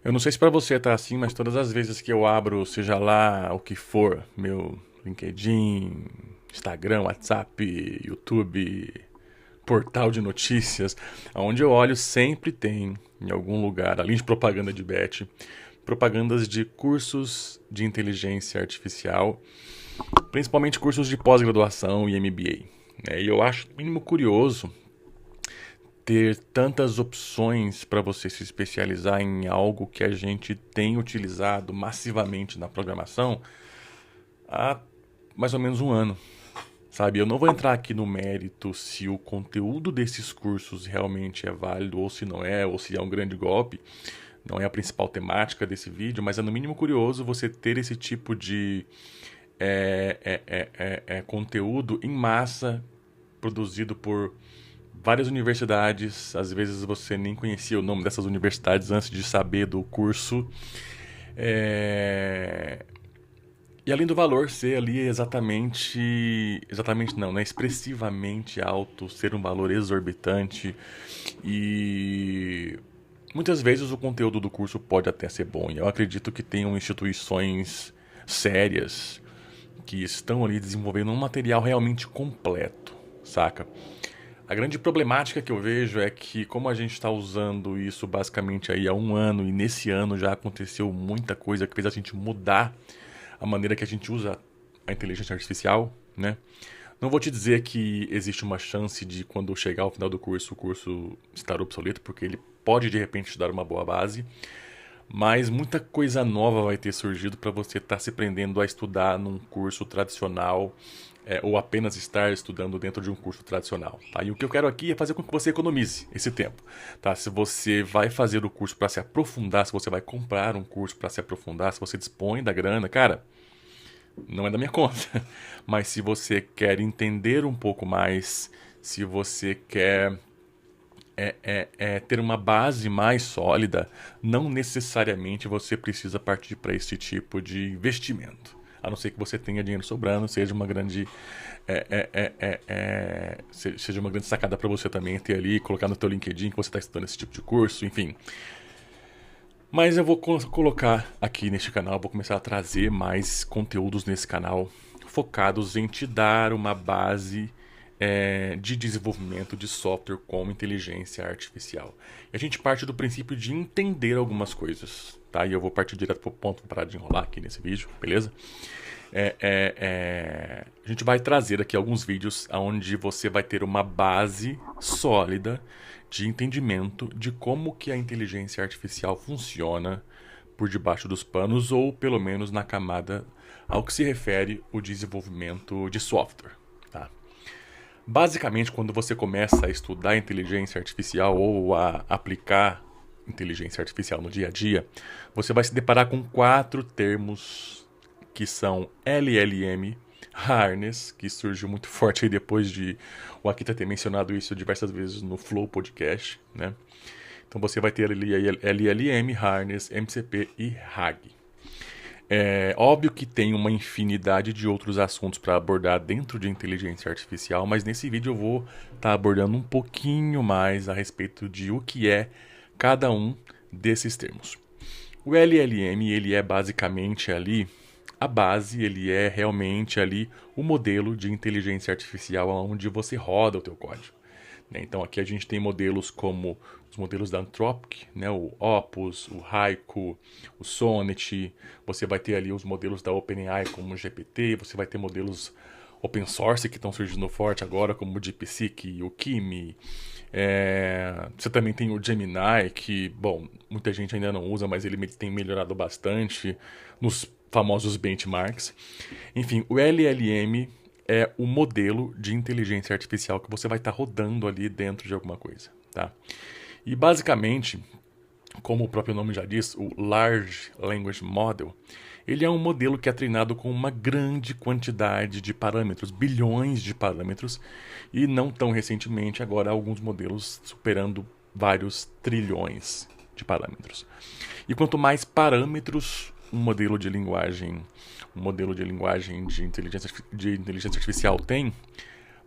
Eu não sei se pra você tá assim, mas todas as vezes que eu abro, seja lá o que for, meu LinkedIn, Instagram, WhatsApp, YouTube, portal de notícias, aonde eu olho sempre tem em algum lugar, além de propaganda de bet, propagandas de cursos de inteligência artificial, principalmente cursos de pós-graduação e MBA. E eu acho no mínimo curioso ter tantas opções para você se especializar em algo que a gente tem utilizado massivamente na programação há mais ou menos um ano. Sabe, eu não vou entrar aqui no mérito se o conteúdo desses cursos realmente é válido ou se não é, ou se é um grande golpe. Não é a principal temática desse vídeo, mas é no mínimo curioso você ter esse tipo de conteúdo em massa produzido por várias universidades. Às vezes você nem conhecia o nome dessas universidades antes de saber do curso. É... E além do valor ser ali exatamente não, né? Expressivamente alto, ser um valor exorbitante e muitas vezes o conteúdo do curso pode até ser bom. E eu acredito que tenham instituições sérias que estão ali desenvolvendo um material realmente completo, saca? A grande problemática que eu vejo é que, como a gente está usando isso basicamente aí há um ano, e nesse ano já aconteceu muita coisa que fez a gente mudar a maneira que a gente usa a inteligência artificial, né? Não vou te dizer que existe uma chance de, quando chegar ao final do curso, o curso estar obsoleto, porque ele pode de repente te dar uma boa base, mas muita coisa nova vai ter surgido para você estar se prendendo a estudar num curso tradicional ou apenas estar estudando dentro de um curso tradicional. Tá? E o que eu quero aqui é fazer com que você economize esse tempo. Tá? Se você vai fazer o curso para se aprofundar, se você vai comprar um curso para se aprofundar, se você dispõe da grana, cara, não é da minha conta. Mas se você quer entender um pouco mais, se você quer ter uma base mais sólida, não necessariamente você precisa partir para esse tipo de investimento. A não ser que você tenha dinheiro sobrando, seja uma grande seja uma grande sacada para você também ter ali, colocar no teu LinkedIn que você está estudando esse tipo de curso, enfim. Mas eu vou colocar aqui neste canal, vou começar a trazer mais conteúdos nesse canal focados em te dar uma base de desenvolvimento de software com inteligência artificial. E a gente parte do princípio de entender algumas coisas, tá? E eu vou partir direto para o ponto, vou parar de enrolar aqui nesse vídeo, beleza? A gente vai trazer aqui alguns vídeos onde você vai ter uma base sólida de entendimento de como que a inteligência artificial funciona por debaixo dos panos ou pelo menos na camada ao que se refere o desenvolvimento de software. Tá? Basicamente, quando você começa a estudar inteligência artificial ou a aplicar inteligência artificial no dia a dia, você vai se deparar com 4 termos que são LLM, Harness, que surgiu muito forte aí depois de o Akita ter mencionado isso diversas vezes no Flow Podcast, né? Então você vai ter ali LLM, Harness, MCP e RAG. É óbvio que tem uma infinidade de outros assuntos para abordar dentro de inteligência artificial, mas nesse vídeo eu vou estar abordando um pouquinho mais a respeito de o que é cada um desses termos. O LLM, ele é basicamente ali a base, ele é realmente ali o modelo de inteligência artificial onde você roda o teu código. Então aqui a gente tem modelos como os modelos da Anthropic, né, o Opus, o Haiku, o Sonnet. Você vai ter ali os modelos da OpenAI como o GPT, você vai ter modelos open source que estão surgindo forte agora como o DeepSeek, o Kimi. Você também tem o Gemini, que, bom, muita gente ainda não usa, mas ele tem melhorado bastante nos famosos benchmarks. Enfim, o LLM é o modelo de inteligência artificial que você vai estar rodando ali dentro de alguma coisa, tá? E basicamente, como o próprio nome já diz, o Large Language Model, ele é um modelo que é treinado com uma grande quantidade de parâmetros, bilhões de parâmetros, e não tão recentemente, agora alguns modelos superando vários trilhões de parâmetros. E quanto mais parâmetros um modelo de linguagem de inteligência artificial tem,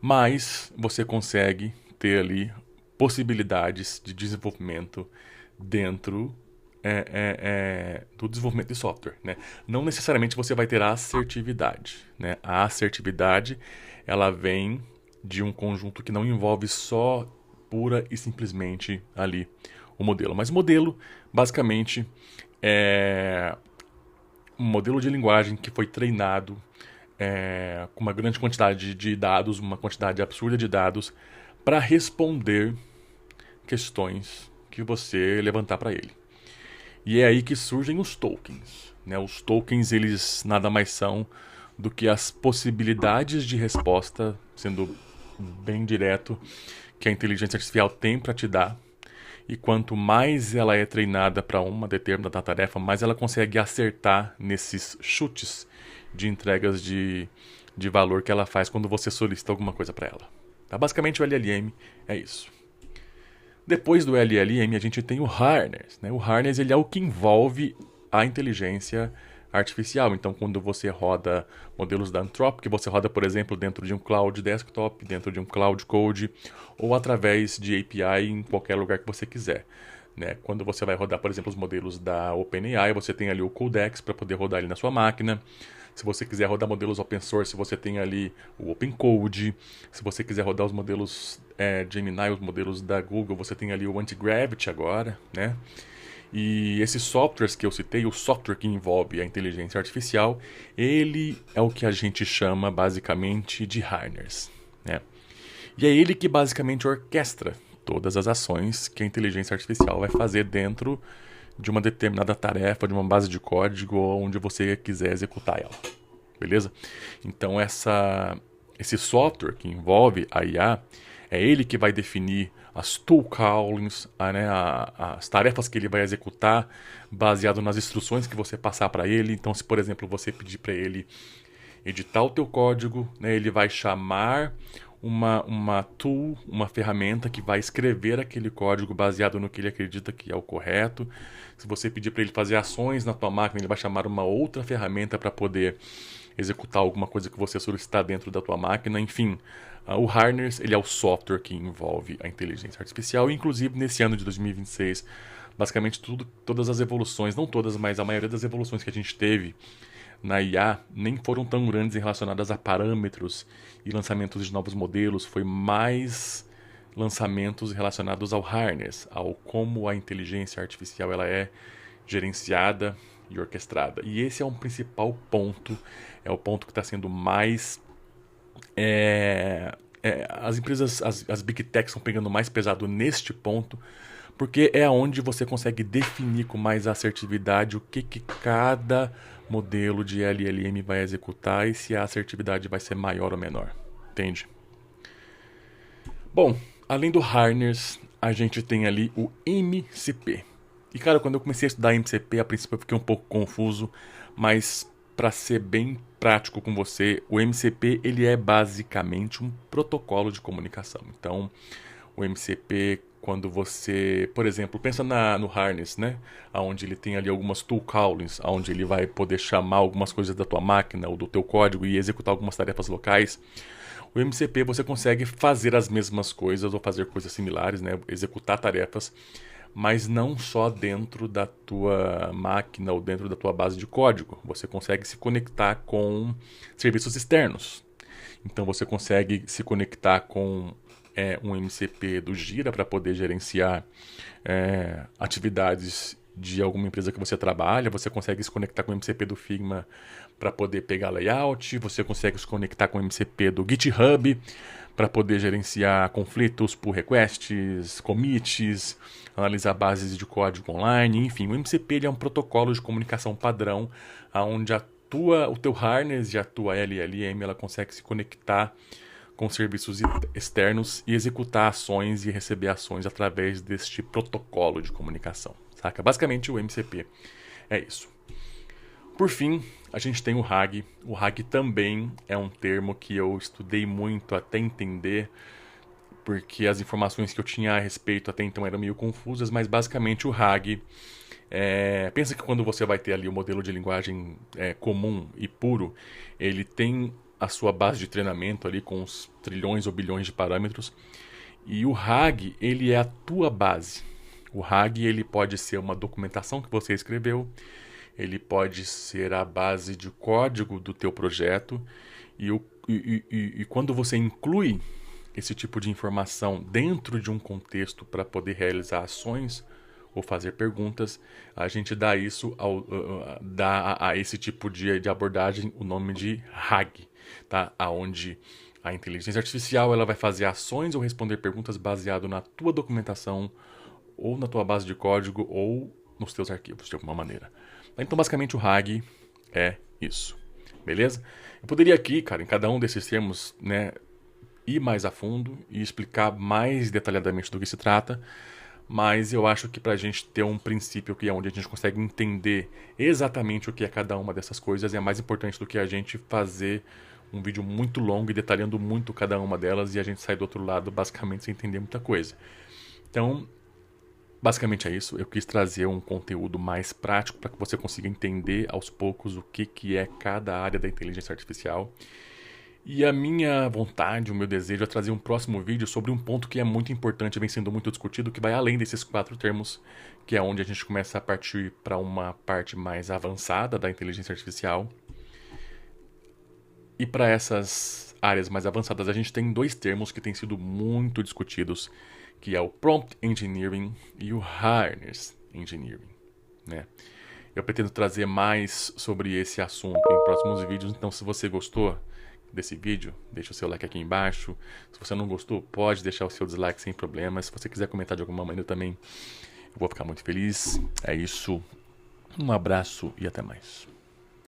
mais você consegue ter ali possibilidades de desenvolvimento dentro do desenvolvimento de software, né? Não necessariamente você vai ter a assertividade, né? A assertividade, ela vem de um conjunto que não envolve só pura e simplesmente ali o modelo. Mas modelo, basicamente, é um modelo de linguagem que foi treinado com uma grande quantidade de dados, uma quantidade absurda de dados, para responder questões que você levantar para ele. E é aí que surgem os tokens, né? Os tokens, eles nada mais são do que as possibilidades de resposta, sendo bem direto, que a inteligência artificial tem para te dar. E quanto mais ela é treinada para uma determinada tarefa, mais ela consegue acertar nesses chutes de entregas de valor que ela faz quando você solicita alguma coisa para ela. Tá? Basicamente o LLM é isso. Depois do LLM a gente tem o Harness, né? O Harness, ele é o que envolve a inteligência artificial. Então, quando você roda modelos da Anthropic, você roda, por exemplo, dentro de um cloud desktop, dentro de um cloud code, ou através de API em qualquer lugar que você quiser, né? Quando você vai rodar, por exemplo, os modelos da OpenAI, você tem ali o Codex para poder rodar ele na sua máquina. Se você quiser rodar modelos open source, você tem ali o OpenCode. Se você quiser rodar os modelos Gemini, os modelos da Google, você tem ali o Antigravity agora, né? E esses softwares que eu citei, o software que envolve a inteligência artificial, ele é o que a gente chama basicamente de harness, né? E é ele que basicamente orquestra todas as ações que a inteligência artificial vai fazer dentro de uma determinada tarefa, de uma base de código, onde você quiser executar ela. Beleza? Então esse software que envolve a IA, é ele que vai definir as tool callings, né, as tarefas que ele vai executar baseado nas instruções que você passar para ele. Então, se por exemplo você pedir para ele editar o teu código, né, ele vai chamar uma tool, uma ferramenta que vai escrever aquele código baseado no que ele acredita que é o correto. Se você pedir para ele fazer ações na tua máquina, ele vai chamar uma outra ferramenta para poder executar alguma coisa que você solicitar dentro da tua máquina. Enfim, o Harness, ele é o software que envolve a inteligência artificial. E, inclusive, nesse ano de 2026, basicamente todas as evoluções, não todas, mas a maioria das evoluções que a gente teve na IA nem foram tão grandes relacionadas a parâmetros e lançamentos de novos modelos. Foi mais lançamentos relacionados ao harness, ao como a inteligência artificial ela é gerenciada e orquestrada. E esse é um principal ponto, é o ponto que está sendo mais... as empresas, as Big Techs estão pegando mais pesado neste ponto, porque é onde você consegue definir com mais assertividade o que cada modelo de LLM vai executar e se a assertividade vai ser maior ou menor. Entende? Bom, além do harness, a gente tem ali o MCP. E cara, quando eu comecei a estudar MCP, a princípio eu fiquei um pouco confuso, mas para ser bem prático com você, o MCP ele é basicamente um protocolo de comunicação. Então, o MCP, quando você, por exemplo, pensa no harness, né? Onde ele tem ali algumas tool callings, onde ele vai poder chamar algumas coisas da tua máquina ou do teu código e executar algumas tarefas locais. O MCP você consegue fazer as mesmas coisas ou fazer coisas similares, né? Executar tarefas, mas não só dentro da tua máquina ou dentro da tua base de código. Você consegue se conectar com serviços externos. Então você consegue se conectar com um MCP do Gira para poder gerenciar atividades de alguma empresa que você trabalha. Você consegue se conectar com o MCP do Figma para poder pegar layout. Você consegue se conectar com o MCP do GitHub para poder gerenciar conflitos, pull requests, commits, analisar bases de código online. Enfim, o MCP ele é um protocolo de comunicação padrão onde o teu harness e a tua LLM ela consegue se conectar com serviços externos e executar ações e receber ações através deste protocolo de comunicação, saca? Basicamente o MCP é isso. Por fim, a gente tem o RAG. O RAG também é um termo que eu estudei muito até entender, porque as informações que eu tinha a respeito até então eram meio confusas, mas basicamente o RAG... pensa que quando você vai ter ali o modelo de linguagem comum e puro, ele tem a sua base de treinamento ali com uns trilhões ou bilhões de parâmetros, e o RAG ele é a tua base. O RAG ele pode ser uma documentação que você escreveu, ele pode ser a base de código do teu projeto e quando você inclui esse tipo de informação dentro de um contexto para poder realizar ações ou fazer perguntas, a gente dá a esse tipo de abordagem o nome de RAG, tá? Onde a inteligência artificial ela vai fazer ações ou responder perguntas baseado na tua documentação ou na tua base de código ou nos teus arquivos, de alguma maneira. Então, basicamente, o RAG é isso. Beleza? Eu poderia aqui, cara, em cada um desses termos, né, ir mais a fundo e explicar mais detalhadamente do que se trata, mas eu acho que para a gente ter um princípio que é onde a gente consegue entender exatamente o que é cada uma dessas coisas é mais importante do que a gente fazer um vídeo muito longo e detalhando muito cada uma delas e a gente sai do outro lado basicamente sem entender muita coisa. Então, basicamente é isso. Eu quis trazer um conteúdo mais prático para que você consiga entender aos poucos o que é cada área da inteligência artificial. E a minha vontade, o meu desejo é trazer um próximo vídeo sobre um ponto que é muito importante, vem sendo muito discutido, que vai além desses 4 termos, que é onde a gente começa a partir para uma parte mais avançada da inteligência artificial. E para essas áreas mais avançadas, a gente tem 2 termos que têm sido muito discutidos, que é o Prompt Engineering e o Harness Engineering, né? Eu pretendo trazer mais sobre esse assunto em próximos vídeos, então se você gostou desse vídeo, deixa o seu like aqui embaixo. Se você não gostou, pode deixar o seu dislike sem problema. Se você quiser comentar de alguma maneira também, eu vou ficar muito feliz. É isso. Um abraço e até mais.